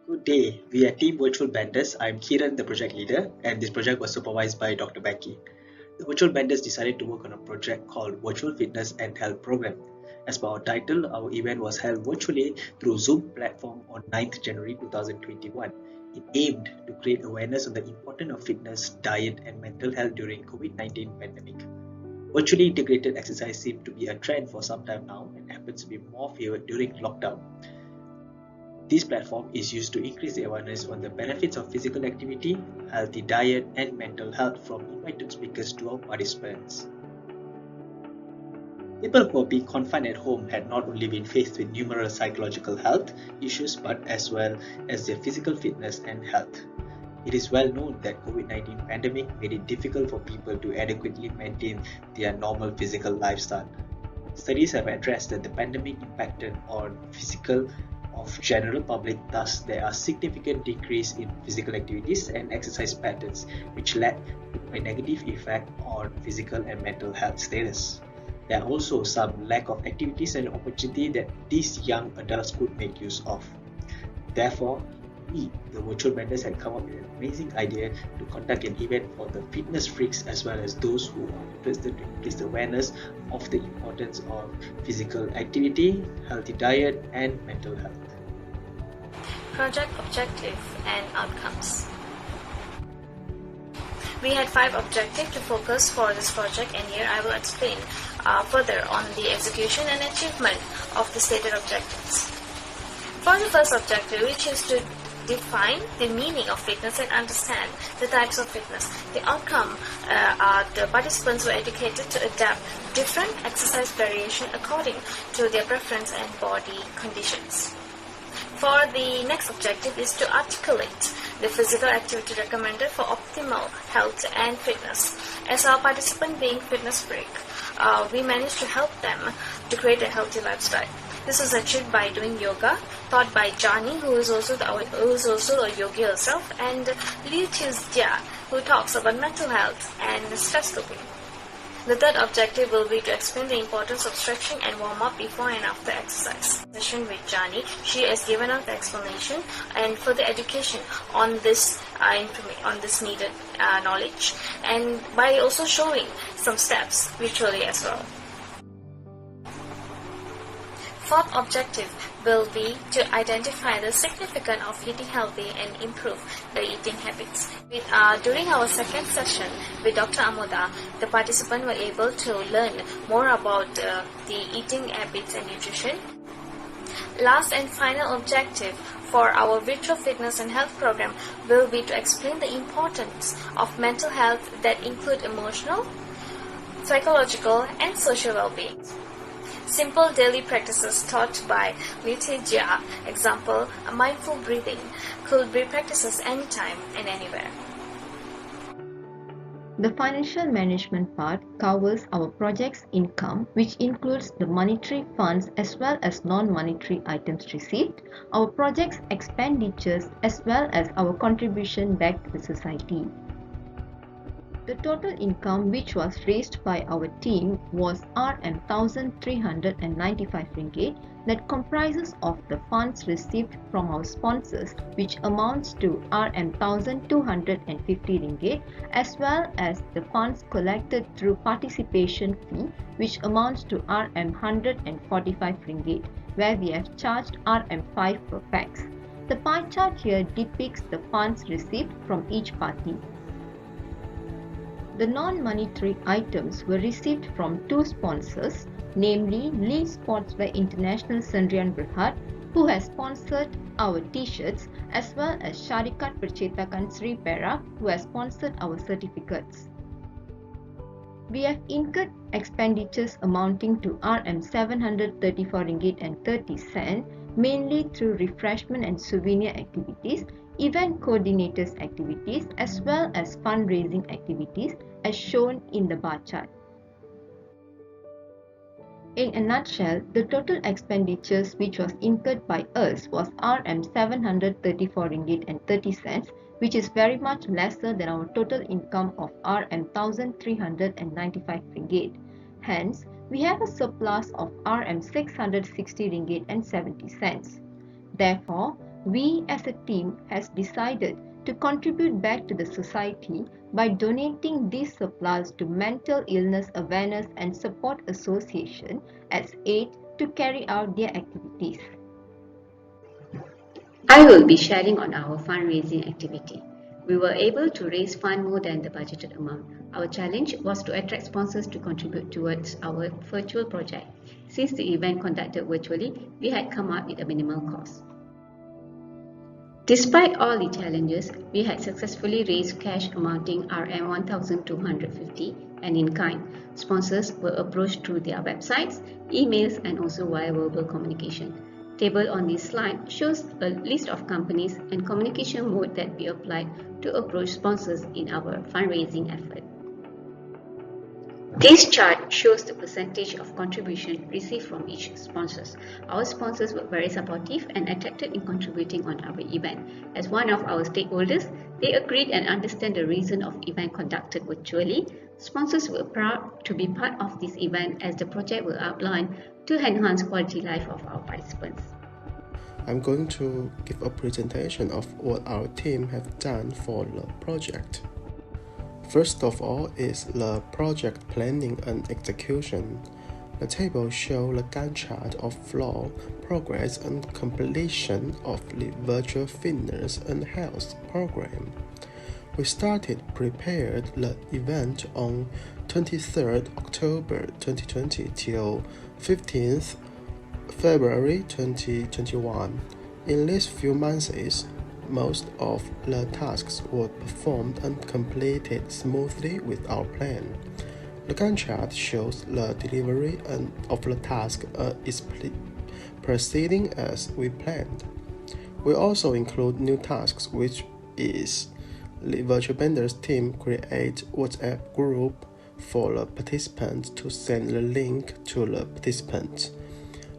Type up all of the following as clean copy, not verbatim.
Good day. We are Team Virtual Benders. I'm Kiran, the project leader, and this project was supervised by Dr. Becky. The Virtual Benders decided to work on a project called Virtual Fitness and Health Program. As per our title, our event was held virtually through Zoom platform on 9th January 2021. It aimed to create awareness on the importance of fitness, diet, and mental health during COVID-19 pandemic. Virtually integrated exercise seemed to be a trend for some time now and happens to be more favored during lockdown. This platform is used to increase the awareness on the benefits of physical activity, healthy diet, and mental health from invited speakers to our participants. People who are being confined at home had not only been faced with numerous psychological health issues but as well as their physical fitness and health. It is well known that COVID-19 pandemic made it difficult for people to adequately maintain their normal physical lifestyle. Studies have addressed that the pandemic impacted on physical of general public, thus there are significant decrease in physical activities and exercise patterns which led to a negative effect on physical and mental health status. There are also some lack of activities and opportunity that these young adults could make use of. Therefore, we, the virtual vendors, had come up with an amazing idea to conduct an event for the fitness freaks as well as those who are interested to increase the awareness of the importance of physical activity, healthy diet, and mental health. Project objective and outcomes. We had 5 objectives to focus for this project, and here I will explain further on the execution and achievement of the stated objectives. For the first objective, which is to define the meaning of fitness and understand the types of fitness. The outcome are the participants were educated to adapt different exercise variation according to their preference and body conditions. For the next objective is to articulate the physical activity recommended for optimal health and fitness. As our participant being fitness freak, we managed to help them to create a healthy lifestyle. This was achieved by doing yoga, taught by Jani, who is also a yogi herself, and Liu Jia, who talks about mental health and stress coping. The third objective will be to explain the importance of stretching and warm-up before and after exercise. Session with Jani, she has given us the explanation and further education on this needed knowledge, and by also showing some steps virtually as well. Fourth objective will be to identify the significance of eating healthy and improve the eating habits. During our second session with Dr. Amoda, the participants were able to learn more about the eating habits and nutrition. Last and final objective for our virtual fitness and health program will be to explain the importance of mental health that include emotional, psychological, and social well-being. Simple daily practices taught by Liu Jia, example, mindful breathing, could be practices anytime and anywhere. The financial management part covers our project's income, which includes the monetary funds as well as non-monetary items received, our project's expenditures as well as our contribution back to the society. The total income which was raised by our team was Rm 1,395 ringgit, that comprises of the funds received from our sponsors, which amounts to Rm 1,250 ringgit, as well as the funds collected through participation fee, which amounts to Rm 145 ringgit, where we have charged Rm 5 per pax. The pie chart here depicts the funds received from each party. The non-monetary items were received from 2 sponsors, namely Lee Sportswear International Sendirian Berhad, who has sponsored our t-shirts, as well as Syarikat Percetakan Sri Perak, who has sponsored our certificates. We have incurred expenditures amounting to Rm 734 ringgit and 30 cents, mainly through refreshment and souvenir activities, event coordinators activities, as well as fundraising activities, as shown in the bar chart. In a nutshell, the total expenditures which was incurred by us was Rm 734 ringgit and 30 cents, which is very much lesser than our total income of Rm 1,395 ringgit. Hence, we have a surplus of Rm 660 ringgit and 70 cents. Therefore, We as a team has decided to contribute back to the society by donating these surplus to Mental Illness Awareness and Support Association as aid to carry out their activities. I will be sharing on our fundraising activity. We were able to raise fund more than the budgeted amount. Our challenge was to attract sponsors to contribute towards our virtual project. Since the event conducted virtually, we had come up with a minimal cost. Despite all the challenges, we had successfully raised cash amounting Rm 1,250 and in kind. Sponsors were approached through their websites, emails, and also via verbal communication. Table on this slide shows a list of companies and communication mode that we applied to approach sponsors in our fundraising effort. This chart shows the percentage of contribution received from each sponsors. Our sponsors were very supportive and attracted in contributing on our event. As one of our stakeholders, they agreed and understand the reason of event conducted virtually. Sponsors were proud to be part of this event as the project will outline to enhance quality life of our participants. I'm going to give a presentation of what our team have done for the project. First of all is the project planning and execution. The table shows the Gantt chart of flow, progress and completion of the virtual fitness and health program. We started prepared the event on 23rd October 2020 till 15th February 2021. In these few months, most of the tasks were performed and completed smoothly with our plan. The Gantt chart shows the delivery of the task is proceeding as we planned. We also include new tasks, which is the virtual vendors team create WhatsApp group for the participants to send the link to the participants.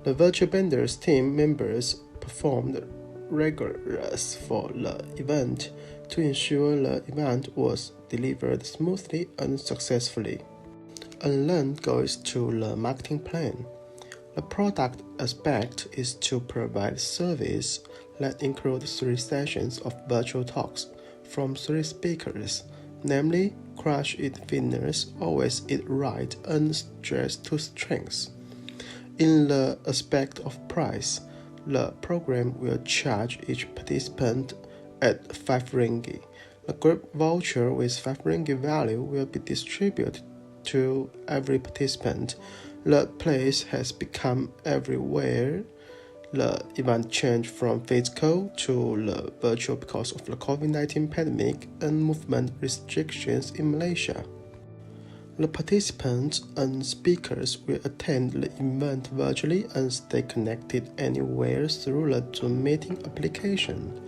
The virtual vendors team members performed rigorous for the event to ensure the event was delivered smoothly and successfully. And then goes to the marketing plan. The product aspect is to provide service that include 3 sessions of virtual talks from 3 speakers, namely Crush It Fitness, Always Eat Right, and Stress to Strength. In the aspect of price, the program will charge each participant at 5 ringgit. The group voucher with 5 ringgit value will be distributed to every participant. The place has become everywhere. The event changed from physical to the virtual because of the COVID-19 pandemic and movement restrictions in Malaysia. The participants and speakers will attend the event virtually and stay connected anywhere through the Zoom meeting application.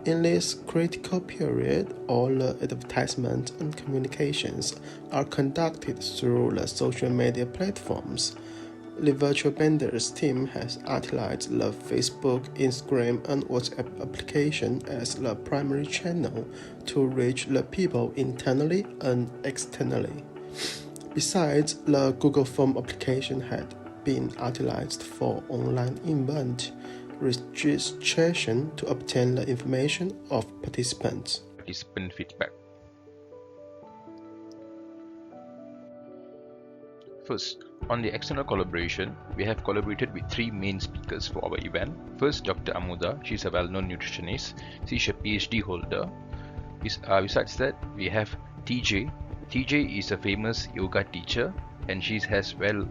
In this critical period, all the advertisements and communications are conducted through the social media platforms. The virtual vendors team has utilized the Facebook, Instagram, and WhatsApp application as the primary channel to reach the people internally and externally. Besides, the Google Form application had been utilized for online event registration to obtain the information of participants. Participant feedback. First, on the external collaboration, we have collaborated with 3 main speakers for our event. First, Dr. Amuda. She's a well-known nutritionist. She's a PhD holder. Besides that, we have TJ. TJ is a famous yoga teacher and she has well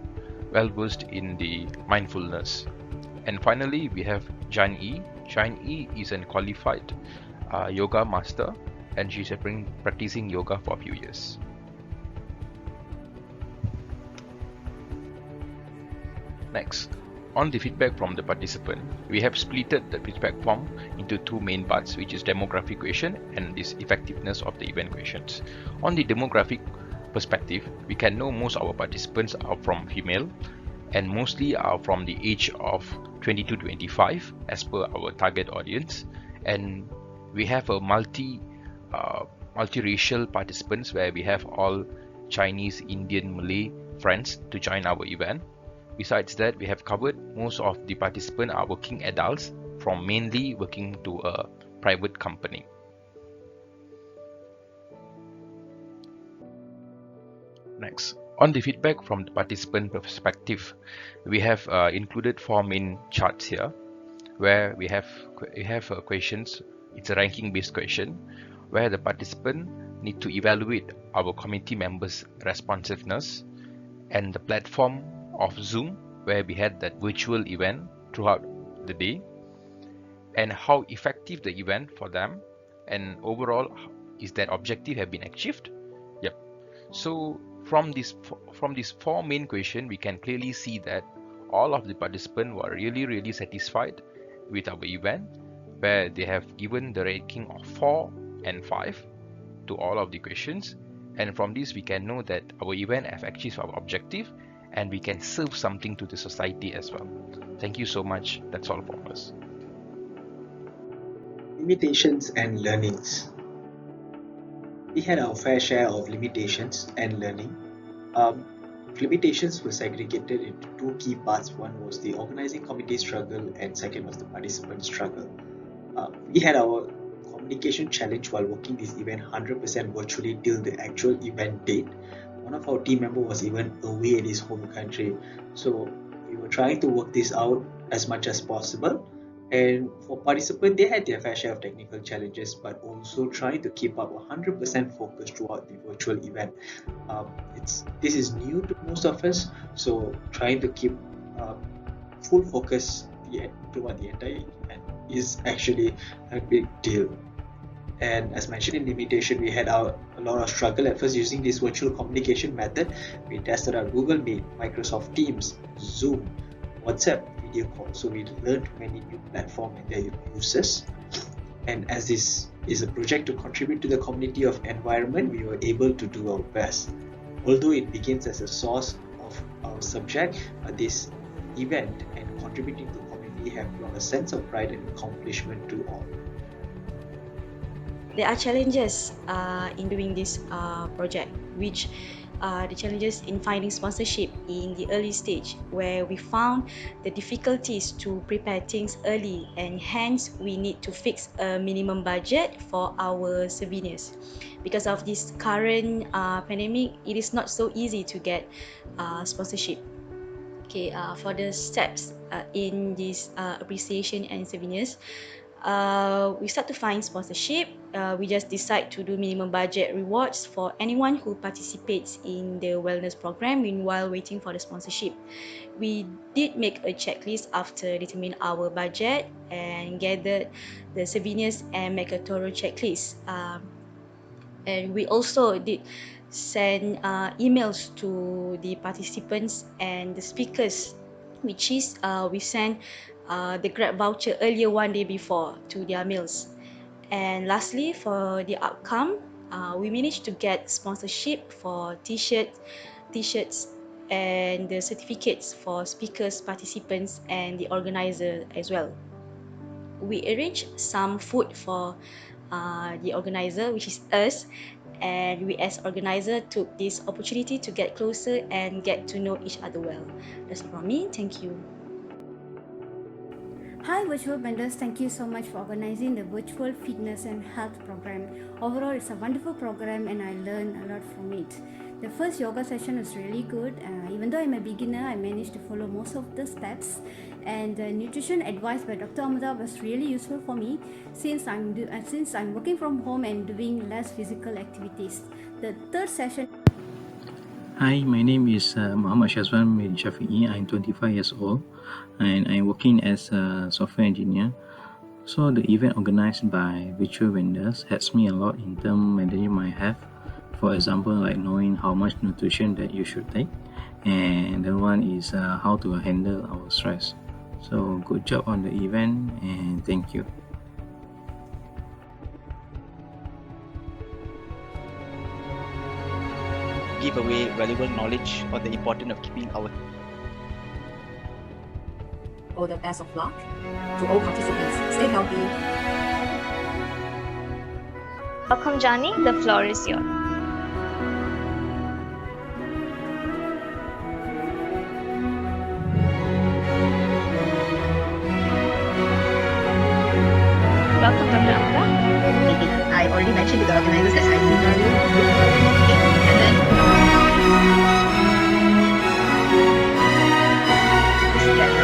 versed in the mindfulness. And finally, we have Jan E. Jan E is a qualified yoga master and she's been practicing yoga for a few years. Next, on the feedback from the participant, we have splitted the feedback form into 2 main parts, which is demographic question and this effectiveness of the event questions. On the demographic perspective, we can know most of our participants are from female and mostly are from the age of 20 to 25 as per our target audience, and we have a multiracial participants where we have all Chinese, Indian, Malay friends to join our event. Besides that, we have covered most of the participants are working adults from mainly working to a private company. Next, on the feedback from the participant perspective, we have included 4 main charts here, where we have questions. It's a ranking based question where the participant need to evaluate our committee members' responsiveness, and the platform of Zoom, where we had that virtual event throughout the day, and how effective the event for them, and overall is that objective have been achieved. Yep. So from these 4 main questions, we can clearly see that all of the participants were really satisfied with our event, where they have given the ranking of 4 and 5 to all of the questions. And from this, we can know that our event have achieved our objective and we can serve something to the society as well. Thank you so much. That's all from us. Limitations and learnings. We had our fair share of limitations and learning. Limitations were segregated into 2 key parts. One was the organizing committee struggle, and second was the participant struggle. We had our communication challenge while working this event 100% virtually till the actual event date. One of our team members was even away in his home country, so we were trying to work this out as much as possible. And for participants, they had their fair share of technical challenges, but also trying to keep up 100% focus throughout the virtual event. This is new to most of us, so trying to keep full focus throughout the entire event is actually a big deal. And as mentioned in limitation, we had a lot of struggle at first using this virtual communication method. We tested out Google Meet, Microsoft Teams, Zoom, WhatsApp, video call. So we learned many new platforms and their uses. And as this is a project to contribute to the community of environment, we were able to do our best. Although it begins as a source of our subject, this event and contributing to the community have brought a sense of pride and accomplishment to all. There are challenges in doing this project, which are the challenges in finding sponsorship in the early stage, where we found the difficulties to prepare things early, and hence we need to fix a minimum budget for our souvenirs. Because of this current pandemic, it is not so easy to get sponsorship. Okay, for the steps in this appreciation and souvenirs, we start to find sponsorship. We just decide to do minimum budget rewards for anyone who participates in the wellness program meanwhile waiting for the sponsorship. We did make a checklist after determining our budget and gathered the souvenirs and make a thorough checklist. And we also did send emails to the participants and the speakers, which is we sent the Grab voucher earlier 1 day before to their mails. And lastly, for the outcome, we managed to get sponsorship for t-shirts and the certificates for speakers, participants and the organizer as well. We arranged some food for the organizer, which is us, and we as organizer took this opportunity to get closer and get to know each other well. That's all from me. Thank you. Hi virtual vendors, thank you so much for organizing the virtual fitness and health program. Overall, it's a wonderful program and I learned a lot from it. The first yoga session was really good. Even though I'm a beginner, I managed to follow most of the steps, and the nutrition advice by Dr. Amuda was really useful for me since I'm working from home and doing less physical activities. The third session. Hi, my name is Muhammad Shazwan bin Shafi'i. I'm 25 years old and I'm working as a software engineer. So the event organized by virtual vendors helps me a lot in terms managing my health. For example, like knowing how much nutrition that you should take, and the one is how to handle our stress. So good job on the event and thank you. Give away valuable knowledge on the importance of keeping our all the best of luck to all participants. Stay healthy. Welcome, Johnny. The floor is yours. Welcome, Dr. Amanda. I already mentioned to the organizers that I scenario okay, and then this gets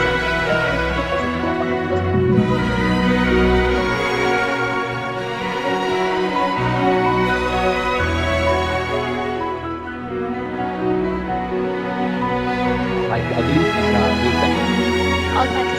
I believe this will continue. All